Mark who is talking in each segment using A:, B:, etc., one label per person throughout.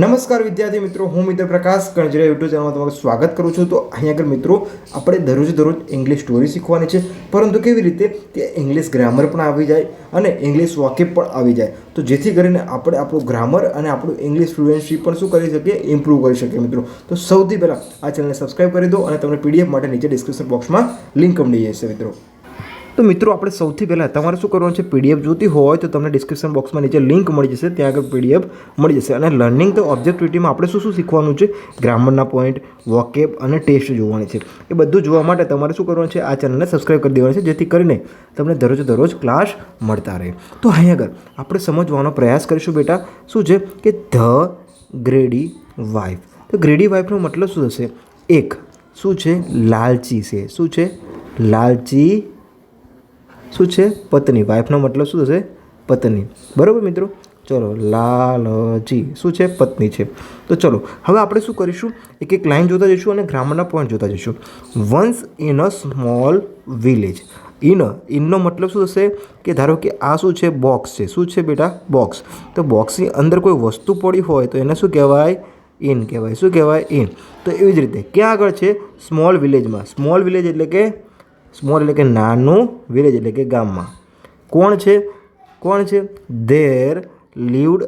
A: નમસ્કાર વિદ્યાર્થી મિત્રો, હું મિત્ર પ્રકાશ કણજરિયા યુટ્યુબ ચેનલમાં તમારું સ્વાગત કરું છું। તો અહીંયા આગળ મિત્રો આપણે દરરોજ ઇંગ્લિશ સ્ટોરી શીખવાની છે, પરંતુ કેવી રીતે તે ઇંગ્લિશ ગ્રામર પણ આવી જાય અને ઇંગ્લિશ વાક્ય પણ આવી જાય, તો જેથી કરીને આપણે આપણું ગ્રામર અને આપણું ઇંગ્લિશ ફ્લુએન્સી પણ શું કરી શકીએ, ઇમ્પ્રૂવ કરી શકીએ મિત્રો। તો સૌથી પહેલાં આ ચેનલને સબસ્ક્રાઈબ કરી દો અને તમને પીડીએફ માટે નીચે ડિસ્ક્રિપ્શન બોક્સમાં લિંક મળી જશે મિત્રો। તો મિત્રો આપણે સૌથી પહેલાં તમારે શું કરવાનું છે, પીડીએફ જોતી હોય તો તમને ડિસ્ક્રિપ્શન બોક્સમાં નીચે લિંક મળી જશે, ત્યાં આગળ પીડીએફ મળી જશે। અને લર્નિંગ ધ ઓબ્જેક્ટિવિટીમાં આપણે શું શીખવાનું છે, ગ્રામરના પોઈન્ટ, વોકેબ અને ટેસ્ટ જોવાની છે। એ બધું જોવા માટે તમારે શું કરવાનું છે, આ ચેનલને સબસ્ક્રાઈબ કરી દેવાની છે, જેથી કરીને તમને દરરોજ ક્લાસ મળતા રહે। તો અહીં આગળ આપણે સમજવાનો પ્રયાસ કરીશું બેટા, શું છે કે ધ ગ્રેડી વાઇફ। તો ગ્રેડી વાઇફનો મતલબ શું થશે? એક શું છે, લાલચી છે। શું છે? લાલચી શું છે? પત્ની। વાઇફનો મતલબ શું થશે? પત્ની। બરાબર મિત્રો, ચલો લાલચી શું છે? પત્ની છે। તો ચલો હવે આપણે શું કરીશું, એક એક લાઈન જોતા જઈશું અને ગ્રામરના પોઈન્ટ જોતા જઈશું। Once in a small village. ઇનનો મતલબ શું થશે કે ધારો કે આ શું છે, બોક્સ છે। શું છે બેટા? બોક્સ। તો બોક્સની અંદર કોઈ વસ્તુ પડી હોય તો એને શું કહેવાય? ઇન કહેવાય। શું કહેવાય? ઇન। તો એવી જ રીતે ક્યાં આગળ છે? સ્મોલ વિલેજમાં। સ્મોલ વિલેજ એટલે કે નાનું, વિલેજ એટલે કે ગામમાં। કોણ છે? There lived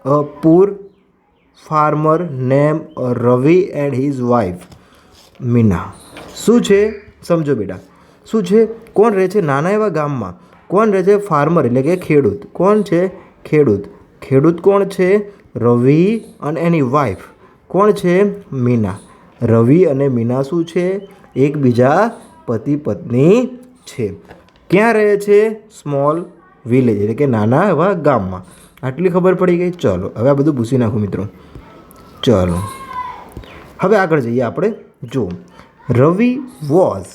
A: a poor farmer name Ravi and his wife Meena. શું છે? સમજો બેટા, શું છે? કોણ રહે છે નાના એવા ગામમાં? કોણ રહે છે? ફાર્મર એટલે કે ખેડૂત। કોણ છે? ખેડૂત। ખેડૂત કોણ છે? રવિ અને એની વાઇફ કોણ છે? મીના। રવિ અને મીના શું છે? એકબીજા પતિ પત્ની છે। ક્યાં રહે છે? સ્મોલ વિલેજ એટલે કે નાના એવા ગામમાં। આટલી ખબર પડી ગઈ। ચલો હવે આ બધું ભૂસી નાખું મિત્રો। ચલો હવે આગળ જઈએ આપણે। જો રવિ વોઝ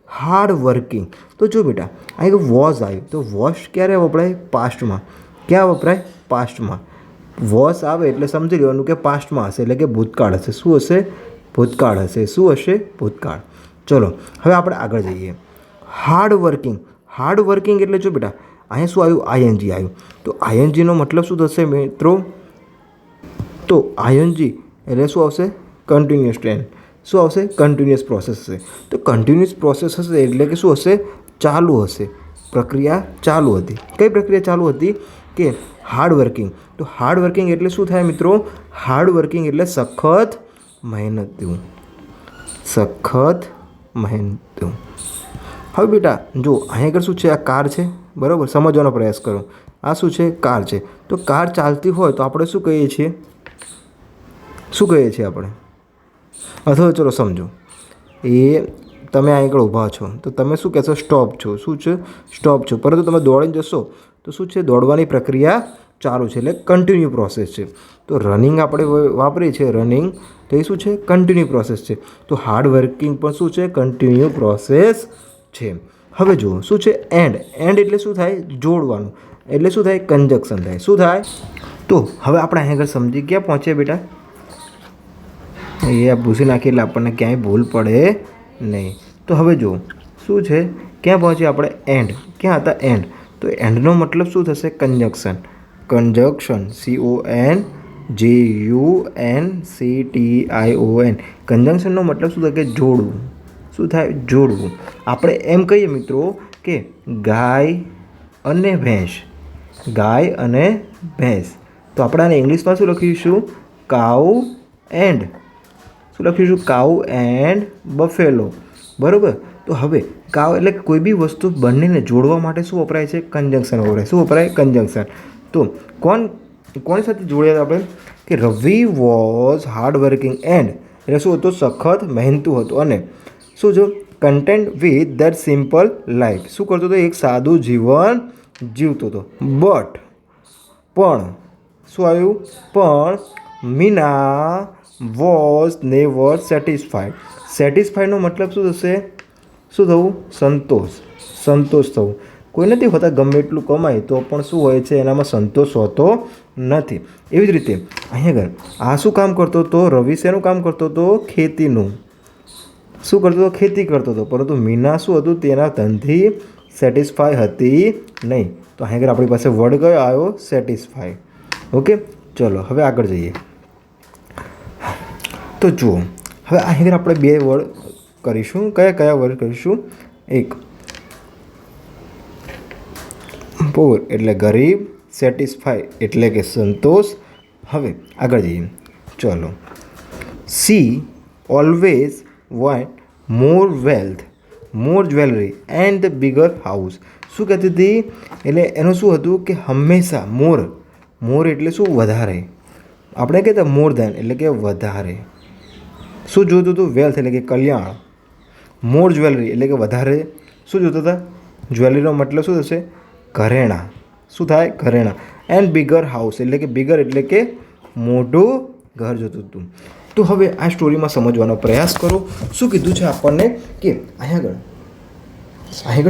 A: હાર્ડ વર્કિંગ। તો જો બેટા આ એક વોઝ આવ્યું, તો વોઝ ક્યારે વપરાય? પાસ્ટમાં। ક્યાં વપરાય? પાસ્ટમાં। વોઝ આવે એટલે સમજી લેવાનું કે પાસ્ટમાં હશે, એટલે કે ભૂતકાળ હશે। શું હશે? ભૂતકાળ હશે। શું હશે? ભૂતકાળ। ચલો હવે આપણે આગળ જઈએ। હાર્ડ વર્કિંગ એટલે જો બેટા અહીંયા શું આવ્યું? આઈએનજી આવ્યું। તો આઈએનજીનો મતલબ શું થશે મિત્રો? તો આઈએનજી એટલે શું આવશે? Continuous tense. શું આવશે? કન્ટિન્યુઅસ પ્રોસેસ હશે। તો કન્ટિન્યુઅસ પ્રોસેસ હશે એટલે કે શું હશે? ચાલુ હશે, પ્રક્રિયા ચાલુ હતી। કઈ પ્રક્રિયા ચાલુ હતી? કે હાર્ડ વર્કિંગ। તો હાર્ડ વર્કિંગ એટલે શું થાય મિત્રો? હાર્ડ વર્કિંગ એટલે સખત મહેનતું। સખત મહેનતું। હવે બેટા જો અહીં આગળ શું છે? આ કાર છે, બરાબર? સમજવાનો પ્રયાસ કરો। આ શું છે? કાર છે। તો કાર ચાલતી હોય તો આપણે શું કહીએ છીએ? શું કહીએ છીએ આપણે? અથવા ચલો સમજો, એ તમે અહીં આગળ ઊભા છો તો તમે શું કહેશો? સ્ટોપ છો। શું છે? સ્ટોપ છો। પરંતુ તમે દોડીને જશો તો શું છે? દોડવાની પ્રક્રિયા ચાલુ છે, એટલે કન્ટિન્યુ પ્રોસેસ છે। તો રનિંગ આપણે વાપરીએ છીએ, રનિંગ, તો એ શું છે? કન્ટિન્યુ પ્રોસેસ છે। તો હાર્ડ વર્કિંગ પણ શું છે? કન્ટિન્યુ પ્રોસેસ છે। હવે જુઓ શું છે? એન્ડ એટલે શું થાય? જોડવાનું, એટલે શું થાય? કન્જક્શન થાય। શું થાય? તો હવે આપણે અહીં આગળ સમજી ક્યાં પહોંચ્યા બેટા? એ ભૂસી નાખીએ એટલે આપણને ક્યાંય ભૂલ પડે નહીં। તો હવે જુઓ શું છે? ક્યાં પહોંચ્યા આપણે? એન્ડ। ક્યાં હતા? એન્ડ। તો એન્ડનો મતલબ શું થશે? કન્જક્શન। CONJUNCTION। કન્જક્શનનો મતલબ શું થાય? કે જોડવું। શું થાય? જોડવું। આપણે એમ કહીએ મિત્રો કે ગાય અને ભેંસ, ગાય અને ભેંસ, તો આપણે આને ઇંગ્લિશમાં શું લખીશું? કાઉ એન્ડ, શું લખીશું? કાઉ એન્ડ બફેલો, બરાબર? તો હવે કાઉ એટલે કોઈ બી વસ્તુ બંનેને જોડવા માટે શું વપરાય છે? કન્જક્શન વપરાય। શું વપરાય? કન્જક્શન। તો કોની સાથે જોડ્યા આપણે? કે રવિ વોઝ હાર્ડ વર્કિંગ એન્ડ એટલે શું હતું? સખત મહેનતું હતું અને શું જો? Content with that simple life. શું કરતો હતો? એક સાદું જીવન જીવતો હતો। પણ શું આવ્યું? પણ મીના વોઝ નેવર સેટિસ્ફાઈડ। સેટિસ્ફાઈડનો મતલબ શું થશે? શું થવું? સંતોષ થવું। કોઈ નથી હોતા ગમે એટલું કમાય તો પણ શું હોય છે? એનામાં સંતોષ હોતો નથી। એવી જ રીતે અહીં આગળ આ શું કામ કરતો હતો? રવિ શેનું કામ કરતો હતો? ખેતીનું। શું કરતો હતો? ખેતી કરતો હતો। પરંતુ મીના શું હતું? તેના ધનથી સેટિસ્ફાઈ હતી નહીં। તો અહીં આગળ આપણી પાસે વર્ડ કયો આવ્યો? સેટિસ્ફાઈ। ઓકે, ચલો હવે આગળ જઈએ. તો જુઓ, હવે અહીં આપણે 2 વર્ડ કરીશું. કયા વર્ડ કરીશું? એક પૂર એટલે ગરીબ, સેટિસ્ફાઈ એટલે કે સંતોષ. હવે આગળ જઈએ. ચલો. C always want more wealth, more jewellery and the bigger house. શું કહેતી હતી? એટલે એનું શું હતું કે હંમેશા મોર એટલે શું? વધારે. આપણે કહેતા મોર ધેન એટલે કે વધારે. શું જોતું હતું? વેલ્થ એટલે કે કલ્યાણ. મોર જ્વેલરી એટલે કે વધારે શું જોતા હતા? જ્વેલરીનો મતલબ શું થશે? ઘરેણાં. શું થાય? ઘરેણાં. એન્ડ બિગર હાઉસ એટલે કે બિગર એટલે કે મોટું ઘર જોતું હતું. તો હવે આ સ્ટોરીમાં સમજવાનો પ્રયાસ કરો. શું કીધું છે આપણને કે અહીં આગળ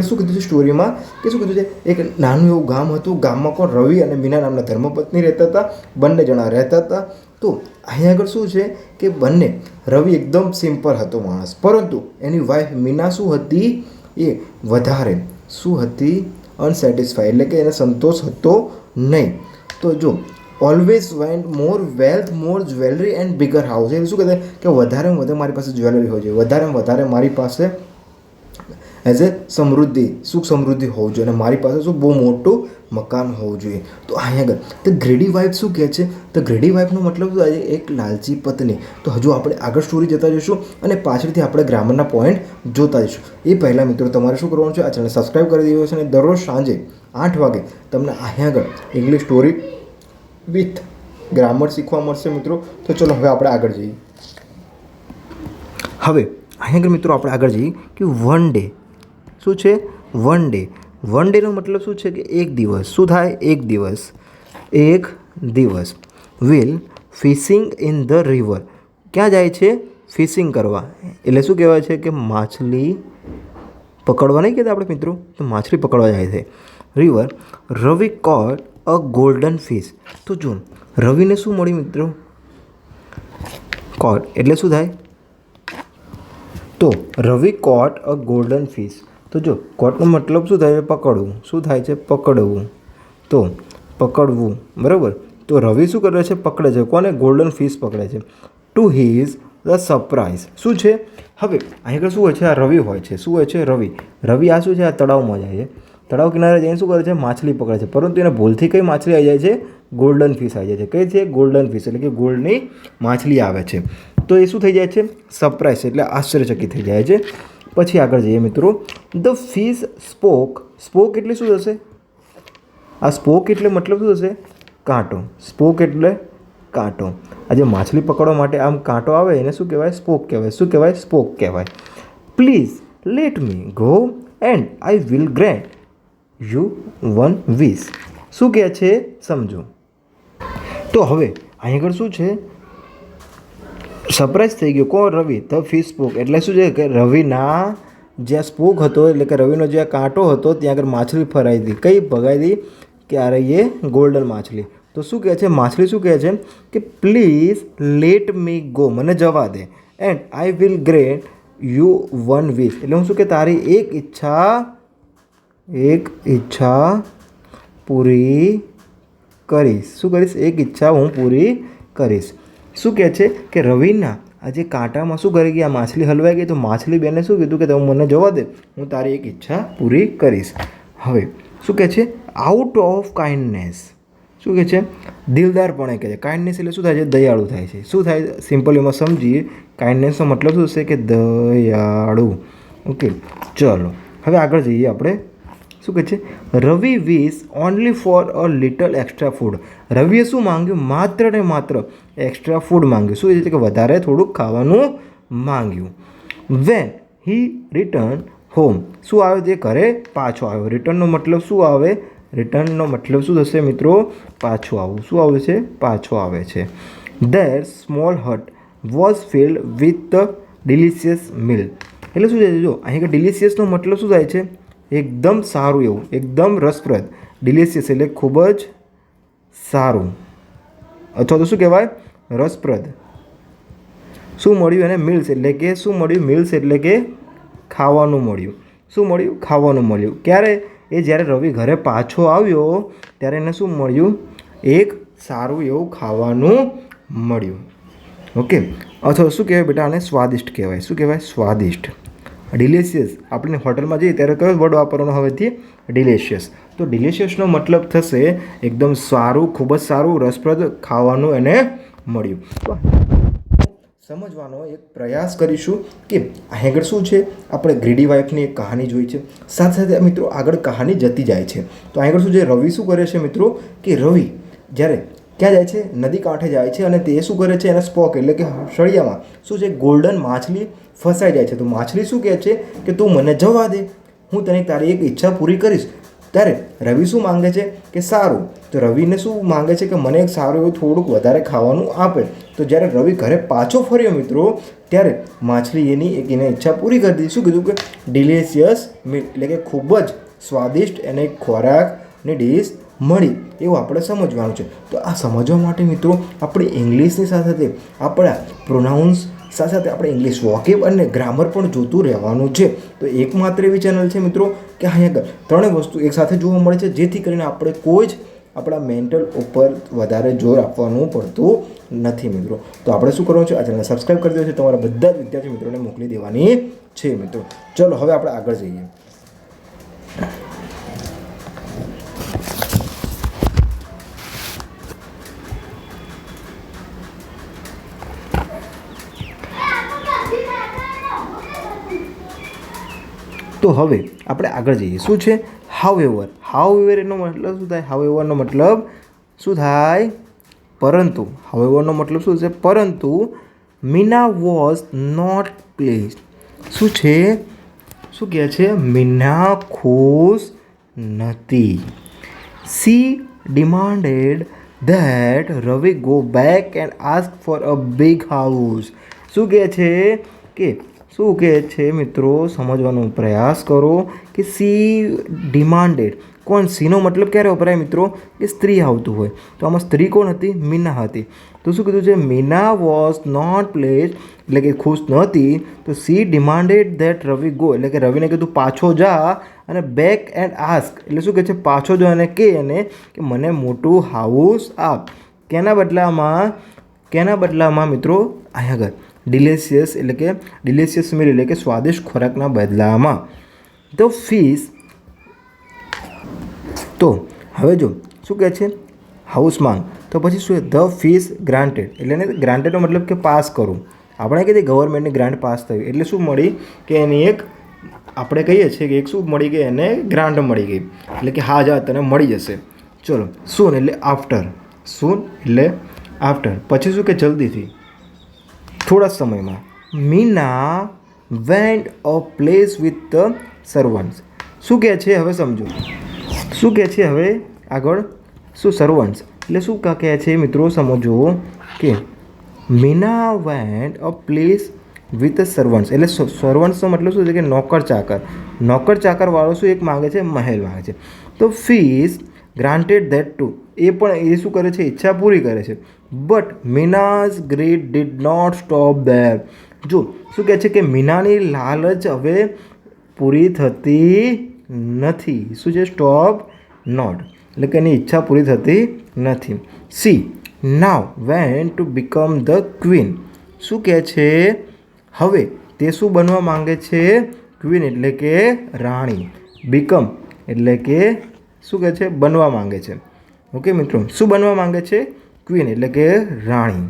A: શું કીધું છે સ્ટોરીમાં? કે શું કીધું છે? એક નાનું એવું ગામ હતું. ગામમાં કોણ? રવિ અને મીના નામના ધર્મપત્ની રહેતા હતા. બંને જણા રહેતા હતા. તો અહીં આગળ શું છે કે બંને, રવિ એકદમ સિમ્પલ હતો માણસ, પરંતુ એની વાઈફ મીના શું હતી? એ વધારે શું હતી? અનસેટિસ્ફાઈડ એટલે કે એને સંતોષ હતો નહીં. તો જો always vent more wealth, more jewellery and bigger house. એટલે શું કહે કે વધારેમાં વધારે મારી પાસે જ્વેલરી હોય છે, વધારેમાં વધારે મારી પાસે એઝ એ સમૃદ્ધિ, સુખ સમૃદ્ધિ હોવું જોઈએ, અને મારી પાસે શું બહુ મોટું મકાન હોવું જોઈએ. તો અહીંયા આગળ ધ ગ્રેડી વાઇફ શું કહે છે? ધ ગ્રેડી વાઇફનો મતલબ શું થાય? એક લાલચી પત્ની. તો હજુ આપણે આગળ સ્ટોરી જતા જઈશું અને પાછળથી આપણે ગ્રામરના પોઈન્ટ જોતા જઈશું. એ પહેલાં મિત્રો તમારે શું કરવાનું છે? આ ચેનલ સબસ્ક્રાઈબ કરી દેવું છે અને દરરોજ સાંજે 8 વાગે તમને અહીંયા આગળ ઇંગ્લિશ સ્ટોરી વિથ ગ્રામર શીખવા મળશે મિત્રો. તો ચલો હવે આપણે આગળ જઈએ. હવે અહીંયા આગળ મિત્રો આપણે આગળ જઈએ કે વન ડે શું છે? One day. વન ડેનો મતલબ શું છે? કે એક દિવસ. શું થાય? એક દિવસ. એક દિવસ. Will fishing in the river. ક્યાં જાય છે? ફિશિંગ કરવા. એટલે શું કહેવાય છે? કે માછલી પકડવા નહીં કહેતા આપણે મિત્રો, તો માછલી પકડવા જાય છે. River. Ravi caught a golden fish. તો જો રવિને શું મળ્યું મિત્રો? કોટ એટલે શું થાય? તો રવિ કોટ અ ગોલ્ડન ફિશ. તો જો કોટનો મતલબ શું થાય? પકડવું. શું થાય છે? પકડવું. તો પકડવું, બરાબર. તો રવિ શું કરે છે? પકડે છે. કોને? ગોલ્ડન ફિશ પકડે છે. To his the surprise. શું છે? હવે અહીં આગળ શું હોય છે? આ રવિ હોય છે. શું હોય છે? રવિ આ શું છે? આ તળાવમાં જાય છે. તળાવ કિનારે જઈને શું કરે છે? માછલી પકડે છે. પરંતુ એને ભૂલથી કઈ માછલી આવી જાય છે? ગોલ્ડન ફિશ આવી જાય છે. કઈ છે? ગોલ્ડન ફિશ એટલે કે ગોલ્ડની માછલી આવે છે. તો એ શું થઈ જાય છે? સરપ્રાઇઝ એટલે આશ્ચર્યચકિત થઈ જાય છે. પછી આગળ જઈએ મિત્રો. The fish spoke. સ્પોક એટલે શું થશે? આ સ્પોક એટલે મતલબ શું થશે? કાંટો. સ્પોક એટલે કાંટો. આ જે માછલી પકડવા માટે આમ કાંટો આવે એને શું કહેવાય? સ્પોક કહેવાય. શું કહેવાય? સ્પોક કહેવાય. Please let me go and I will grant you one wish. શું કહે છે? સમજો. તો હવે અહીં આગળ શું છે? સરપ્રાઈઝ થઈ ગયો. કોણ? રવિ. ધ ફિશ સ્પોક એટલે શું છે? કે રવિના જ્યાં સ્પોક હતો એટલે કે રવિનો જ્યાં કાંટો હતો ત્યાં આગળ માછલી ફરાઈ હતી. કઈ ભગાઈ હતી? કે અરે એ ગોલ્ડન માછલી. તો શું કહે છે? માછલી શું કહે છે? કે પ્લીઝ લેટ મી ગો. મને જવા દે. And I will grant you one wish. એટલે હું શું કે તારી એક ઈચ્છા પૂરી કરીશ. શું કરીશ? એક ઈચ્છા હું પૂરી કરીશ. શું કહે છે? કે રવિના આ જે કાંટામાં શું કરી ગયા? માછલી હલવાઈ ગઈ. તો માછલી બેને શું કીધું? કે તમે મને જવા દે, હું તારી એક ઈચ્છા પૂરી કરીશ. હવે શું કહે છે? Out of kindness. શું કહે છે? દિલદારપણે કહે છે. કાઇન્ડનેસ એટલે શું થાય છે? દયાળુ થાય છે. શું થાય? સિમ્પલ એમાં સમજીએ. કાઇન્ડનેસનો મતલબ શું થશે? કે દયાળુ. ઓકે, ચલો હવે આગળ જઈએ આપણે. શું કહે છે? Ravi wish only for a little extra food. રવિએ શું માંગ્યું? માત્ર ને માત્ર એક્સ્ટ્રા ફૂડ માંગ્યું. શું છે? કે વધારે થોડુંક ખાવાનું માંગ્યું. When he return home. શું આવે? તે ઘરે પાછો આવ્યો. રિટર્નનો મતલબ શું આવે? રિટર્નનો મતલબ શું થશે મિત્રો? પાછું આવવું. શું આવે છે? પાછો આવે છે. There small hut was filled with delicious meal. એટલે શું છે? જો અહીં ડિલિશિયસનો મતલબ શું થાય છે? એકદમ સારું એવું, એકદમ રસપ્રદ. ડિલિશિયસ એટલે ખૂબ જ સારું, અથવા તો શું કહેવાય? રસપ્રદ. શું મળ્યું એને? મિલ્સ એટલે કે શું મળ્યું? મિલ્સ એટલે કે ખાવાનું મળ્યું. શું મળ્યું? ખાવાનું મળ્યું. ક્યારે? એ જ્યારે રવિ ઘરે પાછો આવ્યો ત્યારે એને શું મળ્યું? એક સારું એવું ખાવાનું મળ્યું. ઓકે, અથવા શું કહેવાય બેટા, આને સ્વાદિષ્ટ કહેવાય. શું કહેવાય? સ્વાદિષ્ટ. ડિલિશિયસ, આપણે હોટલમાં જઈએ ત્યારે કયો વર્ડ વાપરવાનો હવેથી? ડિલિશિયસ. તો ડિલિશિયસનો મતલબ થશે એકદમ સારું, ખૂબ જ સારું, રસપ્રદ ખાવાનું એને મળ્યું. તો સમજવાનો એક પ્રયાસ કરીશું કે આગળ શું છે. આપણે ગ્રીડી વાઇફની એક કહાની જોઈ છે. સાથે સાથે મિત્રો આગળ કહાની જતી જાય છે. તો આગળ શું છે, રવિ શું કરે છે મિત્રો, કે રવિ જ્યારે ક્યાં જાય છે? નદી કાંઠે જાય છે અને તે શું કરે છે, એના સ્પોક એટલે કે સળિયામાં શું છે, ગોલ્ડન માછલી ફસાઈ જાય છે. તો માછલી શું કહે છે કે તું મને જવા દે, હું તને તારી એક ઈચ્છા પૂરી કરીશ. ત્યારે રવિ શું માંગે છે કે સારું. તો રવિને શું માંગે છે કે મને એક સારું એવું થોડુંક વધારે ખાવાનું આપે. તો જ્યારે રવિ ઘરે પાછો ફર્યો મિત્રો, ત્યારે માછલી એની એક એને ઈચ્છા પૂરી કરી દીધી. શું કીધું કે ડિલિશિયસ મીટ, એટલે કે ખૂબ જ સ્વાદિષ્ટ એને એક ખોરાકની ડીશ મળી. એવું આપણે સમજવાનું છે. તો આ સમજવા માટે મિત્રો આપણે ઇંગ્લિશની સાથે સાથે આપણા પ્રોનાઉન્સ સાથે સાથે આપણે ઇંગ્લિશ વોકેબ અને ગ્રામર પણ જોતું રહેવાનું છે. તો એકમાત્ર એવી ચેનલ છે મિત્રો કે અહીંયા ત્રણેય વસ્તુ એકસાથે જોવા મળે છે, જેથી કરીને આપણે કોઈ જ આપણા મેન્ટલ ઉપર વધારે જોર આપવાનું પડતું નથી મિત્રો. તો આપણે શું કરવાનું છે, આ ચેનલ સબસ્ક્રાઈબ કરી દેવું છે, તમારા બધા જ વિદ્યાર્થી મિત્રોને મોકલી દેવાની છે મિત્રો. ચલો હવે આપણે આગળ જઈએ. તો હવે આપણે આગળ જઈએ. શું છે? હાઉએવર. હાઉએવર એનો મતલબ શું થાય? હાઉએવરનો મતલબ શું થાય? પરંતુ. હાઉએવરનો મતલબ શું છે? પરંતુ મીના વોઝ નોટ પ્લીઝડ. શું છે? શું કહે છે? મીના ખુશ નથી. C demanded that Ravi go back and ask for a big house. શું કહે છે કે શું કહે છે મિત્રો, સમજવાનો પ્રયાસ કરો કે સી ડિમાન્ડેડ. કોણ? સીનો મતલબ ક્યારે વપરાય મિત્રો? કે સ્ત્રી આવતું હોય. તો આમાં સ્ત્રી કોણ હતી? મીના હતી. તો શું કીધું છે? મીના વોઝ નોટ પ્લેસ્ડ, એટલે કે ખુશ નહોતી. તો C demanded that Ravi go, એટલે કે રવિને કીધું પાછો જા અને બેક એન્ડ આસ્ક, એટલે શું કહે છે? પાછો જો અને કે મને મોટું હાઉસ આપ. કેના બદલામાં? કેના બદલામાં મિત્રો? અહીંયા આગળ ડિલિશિયસ, એટલે કે ડિલિશિયસ મીલ, એટલે કે સ્વાદિષ્ટ ખોરાકના બદલામાં. The fish. તો હવે જો શું કહે છે? હાઉસ માંગ. તો પછી શું? ધ ફિશ ગ્રાન્ટેડ, એટલે ગ્રાન્ટેડનો મતલબ કે પાસ કરું. આપણે કહીએ ગવર્મેન્ટની ગ્રાન્ટ પાસ થઈ એટલે શું મળી? કે એની એક આપણે કહીએ છીએ કે એક શું મળી ગઈ? એને ગ્રાન્ટ મળી ગઈ, એટલે કે હા જા તને મળી જશે. ચલો. સૂન એટલે આફ્ટર. સૂન એટલે આફ્ટર. પછી શું કે જલ્દીથી, થોડા સમયમાં. Meena went a place with the servants. શું કહે છે? હવે સમજો શું કહે છે. હવે આગળ શું? સર્વન્ટ્સ એટલે શું કહે છે મિત્રો? સમજો કે Meena went a place with servants, એટલે સર્વન્ટ્સનો મતલબ શું છે? કે નોકર ચાકર. નોકર ચાકર વાળો શું એક માંગે છે? મહેલ માંગે છે. તો ફિશ ગ્રાન્ટેડ ધેટ ટુ, એ પણ એ શું કરે છે? ઈચ્છા પૂરી કરે છે. But Meena's greed did not stop there. જો શું કહે છે કે મીનાની લાલચ હવે પૂરી થતી નથી. શું છે? સ્ટોપ નોટ, એટલે કે એની ઈચ્છા પૂરી થતી નથી. C now went to become the queen. શું કહે છે? હવે તે શું બનવા માંગે છે? ક્વીન એટલે કે રાણી. બીકમ એટલે કે શું કહે છે? બનવા માંગે છે. ઓકે મિત્રો, શું બનવા માંગે છે? ક્વીન એટલે કે રાણી.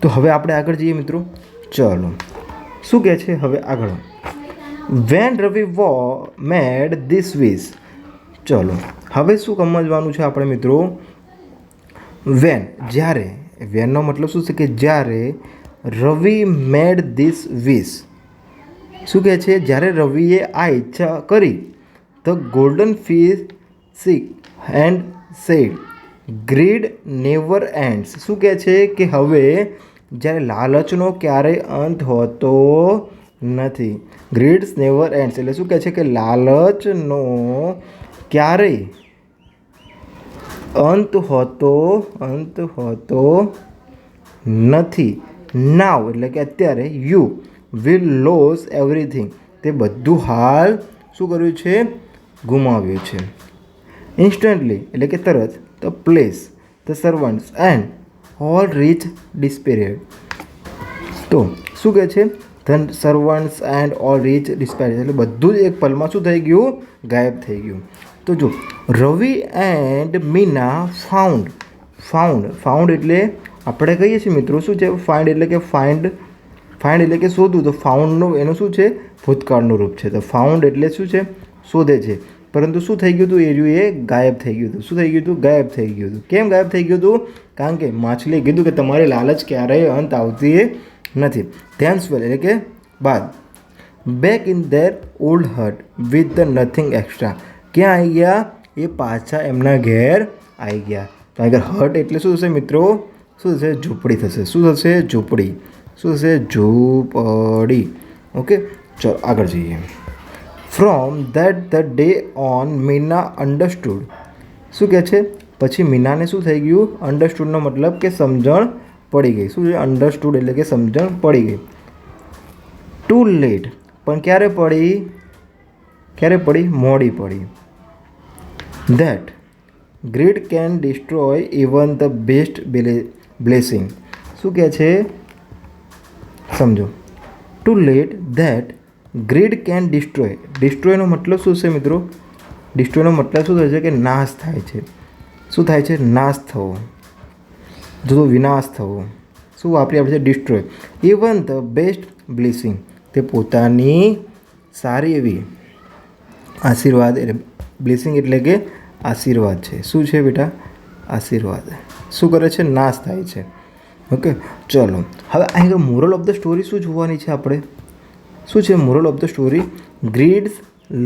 A: તો હવે આપણે આગળ જઈએ મિત્રો. ચલો શું કહે છે હવે આગળ? વેન રવિ મેડ ધીસ વિશ. ચલો હવે શું સમજવાનું છે આપણે મિત્રો? વેન, જ્યારે. વેનનો મતલબ શું છે? કે જ્યારે રવિ મેડ ધીસ વિશ. શું કહે છે? જ્યારે રવિએ આ ઈચ્છા કરી. The golden fish sick and said greed never ends. શું કહે છે? કે હવે જ્યારે લાલચનો ક્યારેય અંત હોતો નથી. ગ્રીડ્સ નેવર એન્ડ્સ એટલે શું કહે છે? કે લાલચનો ક્યારેય અંત હોતો નથી. નાવ એટલે કે અત્યારે. યુ વિલ લોસ એવરીથિંગ, તે બધું હાલ શું કર્યું છે? ગુમાવ્યું છે. ઇન્સ્ટન્ટલી એટલે કે તરત. The place the servants and all rich disappear. તો શું કહે છે? The servants and all rich disappear, એટલે બધું જ એક પલમાં શું થઈ ગયું? ગાયબ થઈ ગયું. તો જો રવિ એન્ડ મીના ફાઉન્ડ એટલે આપણે કહીએ છીએ મિત્રો શું છે? ફાઇન્ડ એટલે કે ફાઇન્ડ એટલે કે શોધવું. તો ફાઉન્ડનું એનું શું છે? ભૂતકાળનું રૂપ છે. તો ફાઉન્ડ એટલે શું છે? શોધે છે. પરંતુ શું થઈ ગયું હતું? એ ગાયબ થઈ ગયું હતું. શું થઈ ગયું હતું? ગાયબ થઈ ગયું હતું. કેમ ગાયબ થઈ ગયું હતું? કારણ કે માછલીએ કીધું કે તમારી લાલચ ક્યારેય અંત આવતી નથી. ધેન્સવેલ એટલે કે બાદ. Back in their old Hut with the nothing extra. ક્યાં આવી ગયા? એ પાછા એમના ઘેર આવી ગયા. તો આગળ હટ એટલે શું થશે મિત્રો? શું થશે? ઝૂંપડી થશે. શું થશે? ઝૂંપડી. શું થશે? ઝૂંપડી. ઓકે, ચલો આગળ જઈએ. From that the day on Meena understood. શું કહે છે? પછી મીનાને શું થઈ ગયું? અન્ડરસ્ટુડનો મતલબ કે સમજણ પડી ગઈ. શું છે? અન્ડરસ્ટુડ એટલે કે સમજણ પડી ગઈ. ટુ લેટ, પણ ક્યારે પડી? ક્યારે પડી? મોડી પડી. That greed can destroy even the best blessing. શું કહે છે? સમજો. Too late that greed can destroy. ડિસ્ટ્રોયનો મતલબ શું છે મિત્રો? ડિસ્ટ્રોયનો મતલબ શું થાય છે? કે નાશ થાય છે. શું થાય છે? નાશ થવો. જો વિનાશ થવો. શું વાપરી આપણે છે? Destroy. Even the best blessing, તે પોતાની સારી એવી આશીર્વાદ, એટલે બ્લેસિંગ એટલે કે આશીર્વાદ છે. શું છે બેટા? આશીર્વાદ. શું કરે છે? નાશ થાય છે. ઓકે, ચલો હવે અહીં મોરલ ઓફ ધ સ્ટોરી શું જોવાની છે આપણે? શું છે moral of the story? Grids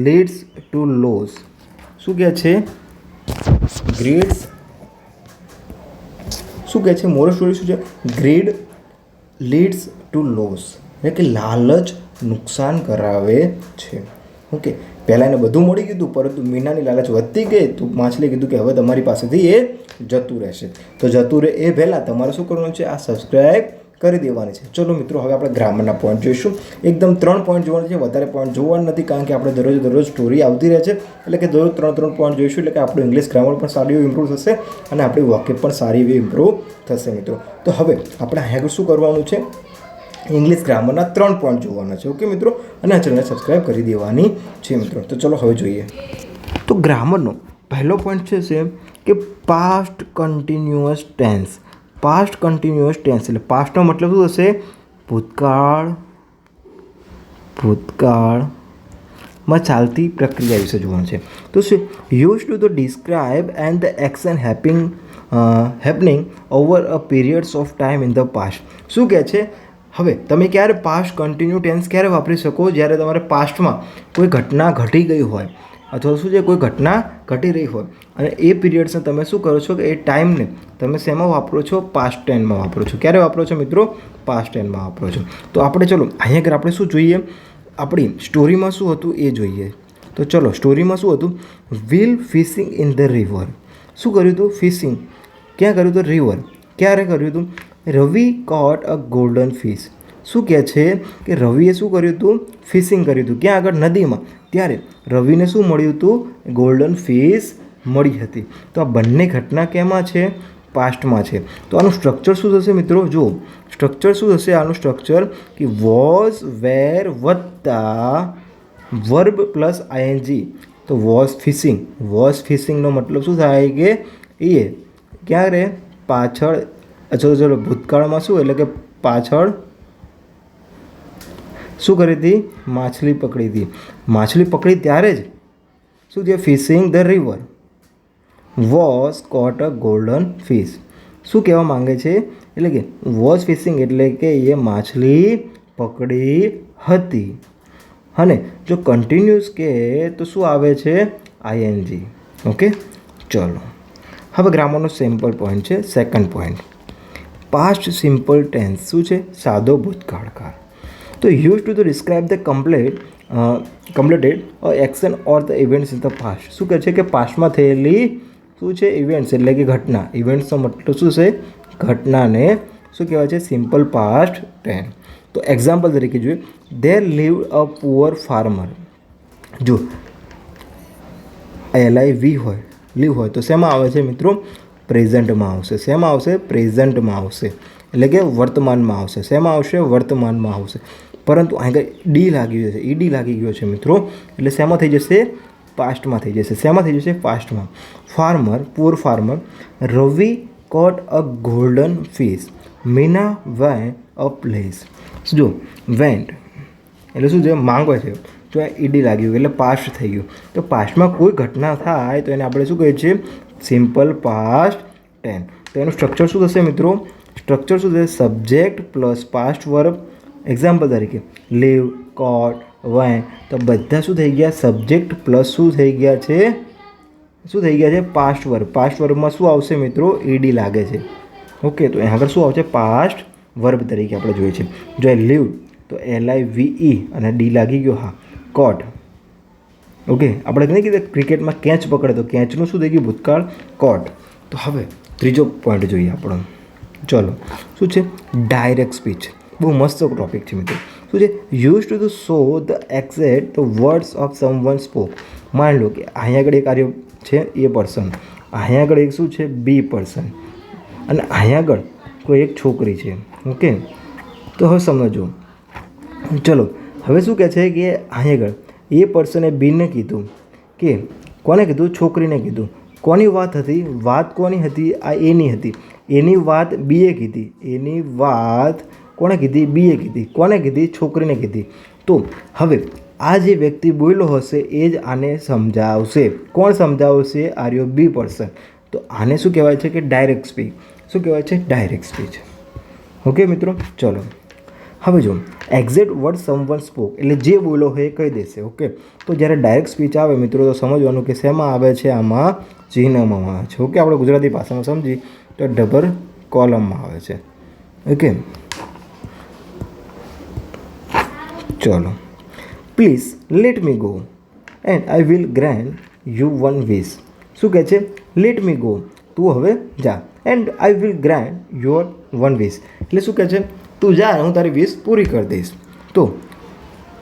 A: leads two loss. શું કહે છે? ગ્રીડ્સ શું કહે છે? મોરલ સ્ટોરી શું છે? ગ્રીડ લીડ્સ ટુ લોસ, એટલે કે લાલચ નુકસાન કરાવે છે. ઓકે, પહેલાં એને બધું મળી ગયું, પરંતુ મીનાની લાલચ વધતી ગઈ તો માછલીએ કીધું કે હવે તમારી પાસેથી એ જતું રહેશે. તો જતું રહે એ પહેલાં તમારે શું કરવાનું છે? આ સબસ્ક્રાઈબ કરી દેવાની છે. ચલો મિત્રો, હવે આપણે ગ્રામરના પોઈન્ટ જોઈશું. એકદમ 3 પોઈન્ટ જોવાના છે, વધારે પોઈન્ટ જોવાના નથી, કારણ કે આપણે દરરોજ સ્ટોરી આવતી રહે છે. એટલે કે દરરોજ 3 પોઈન્ટ જોઈશું, એટલે કે આપણું ઇંગ્લિશ ગ્રામર પણ સારી એવી ઇમ્પ્રૂવ થશે અને આપણી વોકેબ પણ સારી એવી ઇમ્પ્રૂવ થશે મિત્રો. તો હવે આપણે અહીંયા શું કરવાનું છે? ઇંગ્લિશ ગ્રામરના 3 પોઈન્ટ જોવાના છે. ઓકે મિત્રો, અને આ ચેનલને સબસ્ક્રાઈબ કરી દેવાની છે મિત્રો. તો ચલો હવે જોઈએ. તો ગ્રામરનો પહેલો પોઈન્ટ છે સેમ કે past continuous tense. Past continuous tense એટલે પાસ્ટનો મતલબ શું થશે? ભૂતકાળ. ભૂતકાળમાં ચાલતી પ્રક્રિયા વિશે જોવાનું છે. તો શું use to the describe and the action happening over a periods of time in the past. શું કહે છે? હવે તમે ક્યારે પાસ્ટ કન્ટિન્યુ ટેન્સ ક્યારે વાપરી શકો? જ્યારે તમારે પાસ્ટમાં કોઈ ઘટના ઘટી ગઈ હોય, અથવા શું છે કોઈ ઘટના ઘટી રહી હોય, અને એ પીરિયડ્સને તમે શું કરો છો કે એ ટાઈમને તમે શેમાં વાપરો છો? પાસ્ટ ટેન્સમાં વાપરો છો. ક્યારે વાપરો છો મિત્રો? પાસ્ટ ટેન્સમાં વાપરો છો. તો આપણે ચલો અહીંયા આગળ આપણે શું જોઈએ? આપણી સ્ટોરીમાં શું હતું એ જોઈએ. તો ચલો સ્ટોરીમાં શું હતું? Will fishing in the river. શું કર્યું હતું? ફિશિંગ ક્યાં કર્યું હતું? રિવર. ક્યારે કર્યું હતું? રવિ કોટ અ ગોલ્ડન ફિશ. શું કહે છે કે રવિએ શું કર્યું હતું? ફિશિંગ કર્યું હતું. ક્યાં આગળ? નદીમાં. ત્યારે રવિને શું મળ્યું હતું? ગોલ્ડન ફિશ મળી હતી. તો આ બંને ઘટના કેમાં છે? પાસ્ટમાં છે. તો આનું સ્ટ્રક્ચર શું થશે મિત્રો? જો સ્ટ્રક્ચર શું થશે આનું સ્ટ્રક્ચર કે વોઝ વેર વત્તા વર્બ પ્લસ આઈએનજી. તો વોઝ ફિશિંગનો મતલબ શું થાય કે એ ક્યારે? પાછળ. ચલો ભૂતકાળમાં શું એટલે કે પાછળ શું કરી હતી? માછલી પકડી હતી. માછલી પકડી ત્યારે જ શું છે? Fishing the river was caught a golden fish. શું કહેવા માંગે છે? એટલે કે વોઝ ફિશિંગ એટલે કે એ માછલી પકડી હતી. અને જો કન્ટિન્યુઅસ કહે તો શું આવે છે? આઈએનજી. ઓકે, ચલો હવે ગ્રામરનો સિમ્પલ પોઈન્ટ છે. Second point, past simple tense. શું છે? સાદો ભૂતકાળકાળ. તો use to describe the completed action or the events in the past. શું કહે છે કે પાસ્ટમાં થયેલી શું છે? ઇવેન્ટ્સ એટલે કે ઘટના. ઇવેન્ટ્સનો મતલબ શું છે? ઘટનાને શું કહેવાય છે? Simple past tense. તો એક્ઝામ્પલ તરીકે જોઈએ, there lived a poor farmer. જો LIV હોય, લીવ હોય તો શેમાં આવે છે મિત્રો? પ્રેઝન્ટમાં આવશે. શેમાં આવશે? પ્રેઝન્ટમાં આવશે, એટલે કે વર્તમાનમાં આવશે. શેમાં આવશે? વર્તમાનમાં આવશે. પરંતુ આગળ ડી લાગી ગયો છે, ઈડી લાગી ગયો છે મિત્રો, એટલે શેમાં થઈ જશે? પાસ્ટમાં થઈ જશે. શેમાં થઈ જશે? પાસ્ટમાં. Farmer, poor farmer, Ravi caught a golden fish, Meena went a place. જો વેન્ટ એટલે શું છે? માંગો છે. જો આ ઈડી લાગી ગયું એટલે પાસ્ટ થઈ ગયું. તો પાસ્ટમાં કોઈ ઘટના થાય તો એને આપણે શું કહીએ છીએ? Simple past tense. તો એનું સ્ટ્રક્ચર શું થશે મિત્રો? સ્ટ્રક્ચર શું થશે? Subject plus past verb. Example તરીકે લીવ, કોટ, વેન્ટ, તો બધા શું થઈ ગયા? સબ્જેક્ટ પ્લસ શું થઈ ગયા છે? શું થઈ ગયા છે? Past verb. પાસ્ટ વર્બમાં શું આવશે મિત્રો? ઈડી લાગે છે. ઓકે, તો અહીં આગળ શું આવશે? પાસ્ટ વર્બ તરીકે આપણે જોઈએ છે. જો લીવ તો LIVE અને ડી લાગી ગયો. હા. કોટ, ઓકે, આપણે નહીં કીધું ક્રિકેટમાં કેચ પકડે તો કેચનું શું થઈ ગયું? ભૂતકાળ કોટ. તો હવે ત્રીજો પોઈન્ટ જોઈએ આપણો. ચલો, શું છે? Direct speech. બહુ મસ્ત ટોપિક છે મિત્રો. શું છે? Use to show the exact the words of someone spoke. માની લો કે અહીંયા આગળ એક કાર્ય છે એ પર્સન, અહીંયા આગળ એક શું છે? બી પર્સન, અને અહીંયા આગળ કોઈ એક છોકરી છે. ઓકે, તો હવે સમજો. ચલો, હવે શું કહે છે કે અહીંયા આગળ એ પર્સને બીને કીધું કે કોને કીધું? છોકરીને કીધું. કોની વાત હતી? વાત કોની હતી? આ એની હતી. એની વાત બીએ કીધી. એની વાત કોણે કીધી? બીએ કીધી. કોને કીધી? છોકરીને કીધી. તો હવે આ જે વ્યક્તિ બોલ્યો હશે એ જ આને સમજાવશે. કોણ સમજાવશે? આર્યો બી પર્સન. તો આને શું કહેવાય છે? કે ડાયરેક્ટ સ્પીચ. શું કહેવાય છે? Direct speech. ઓકે મિત્રો, ચલો હવે જો એક્ઝેક્ટ વર્ડ સમવન સ્પોક એટલે જે બોલો હોય એ કહી દેશે. ઓકે, તો જ્યારે ડાયરેક્ટ સ્પીચ આવે મિત્રો તો સમજવાનું કે શેમાં આવે છે? આમાં ચિહ્નમાં આવે છે. ઓકે, આપણે ગુજરાતી ભાષામાં સમજી તો ડબલ કોલમમાં આવે છે. ઓકે, ચલો. Please let me go and I will grant you one wish. શું કહે છે? લેટ મી ગો, તું હવે જા, and I will grant your one wish. એટલે શું કહે છે? તું જા, હું તારી વિશ પૂરી કરી દઈશ. તો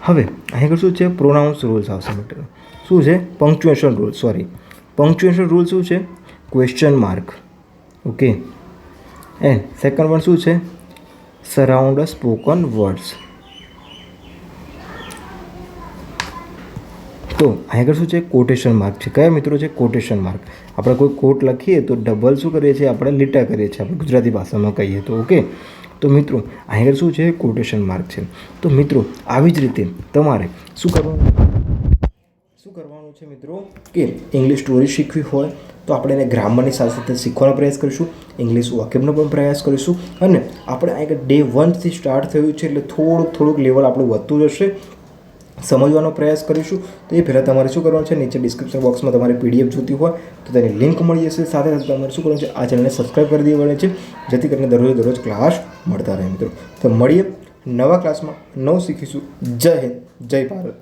A: હવે અહીં શું છે? પ્રોનાઉન્સ રૂલ્સ આવશે મિત્રો. શું છે? Punctuation rule. Sorry, punctuation rule શું છે? Question mark. Okay, and second one શું છે? Surround spoken words. તો અહીં આગળ શું છે? કોટેશન માર્ક છે. કયા મિત્રો છે? Quotation mark. આપણે કોઈ કોટ લખીએ તો ડબલ શું કરીએ છીએ? આપણે લીટા કરીએ છીએ, આપણે ગુજરાતી ભાષામાં કહીએ તો. ઓકે, તો મિત્રો અહીં આગળ શું છે? કોટેશન માર્ક છે. તો મિત્રો આવી જ રીતે તમારે શું કરવાનું છે મિત્રો? કે ઇંગ્લિશ સ્ટોરી શીખવી હોય તો આપણે એને ગ્રામરની સાથે સાથે શીખવાનો પ્રયાસ કરીશું. ઇંગ્લિશ વાક્યનો પણ પ્રયાસ કરીશું. અને આપણે અહીં આગળ ડે 1થી સ્ટાર્ટ થયું છે એટલે થોડુંક લેવલ આપણું વધતું જશે. સમજવાનો પ્રયાસ કરીશું. તો એ પહેલાં તમારે શું કરવાનું છે? નીચે ડિસ્ક્રિપ્શન બોક્સમાં તમારે PDF જોતી હોય તો તેની લિંક મળી જશે. સાથે સાથે તમારે શું કરવાનું છે? આ ચેનલને સબસ્ક્રાઈબ કરી દેવાની છે, જેથી કરીને દરરોજ ક્લાસ મળતા રહે મિત્રો. તો મળીએ નવા ક્લાસમાં, નવું શીખીશું. જય હિન્દ, જય ભારત.